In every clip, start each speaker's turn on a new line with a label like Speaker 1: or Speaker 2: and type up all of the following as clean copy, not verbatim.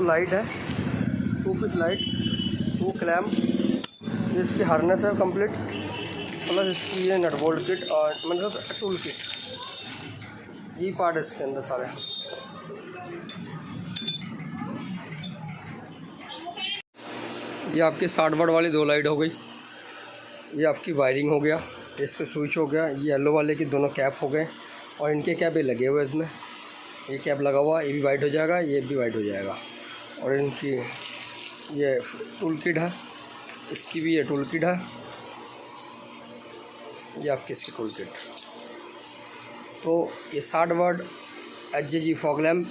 Speaker 1: Light है, 2 piece light, 2 clamp, ये इसकी हार्नेस है कंप्लीट, प्लस इसकी ये नट बोल्ट किट और मतलब टूल किट, ये पार्ट है इसके अंदर सारे। ये आपकी 60 वाट वाली 2 लाइट हो गई, ये आपकी वायरिंग हो गया, इसके स्विच हो गया, ये येलो वाले की दोनों कैप हो गए और इनके कैप ये लगे हुए इसमें, ये कैप लगा हुआ, ये भी वाइट हो जाएगा, ये भी वाइट हो जाएगा। और इनकी ये टूल किट है, इसकी भी ये टूल किट है, ये आपकी इसकी टूल किट। तो ये 60 वाट HG फॉग लैम्प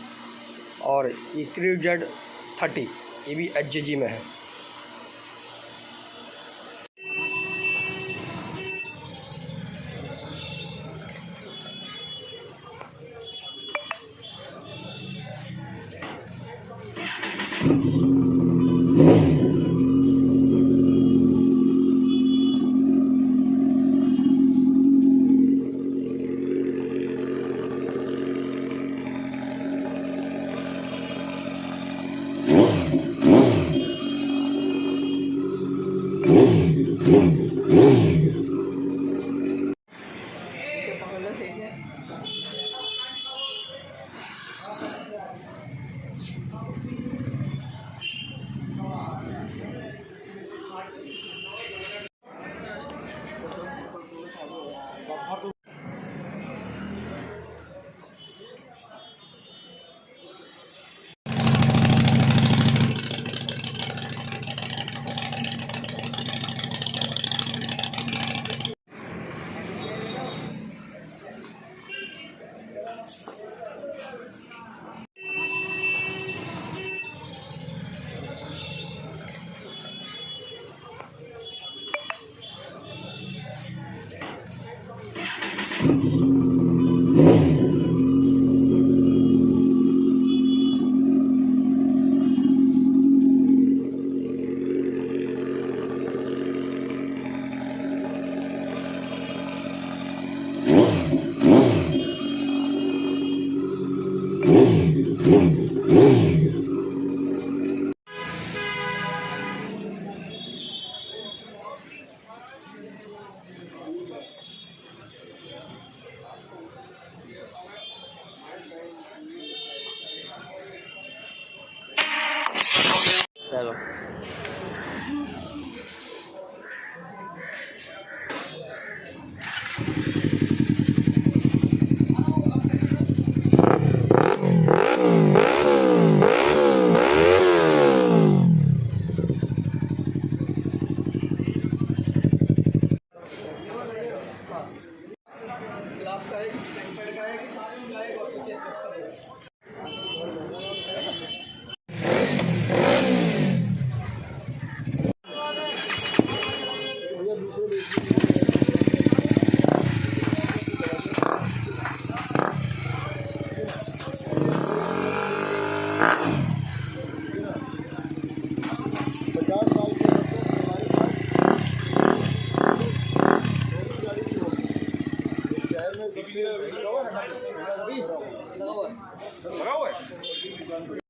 Speaker 1: और ये KAROL ये भी HG में है। चलो ग्लास का एक, लैंपड का एक, इसका एक और पीछे इसका 2। लगा हुआ है।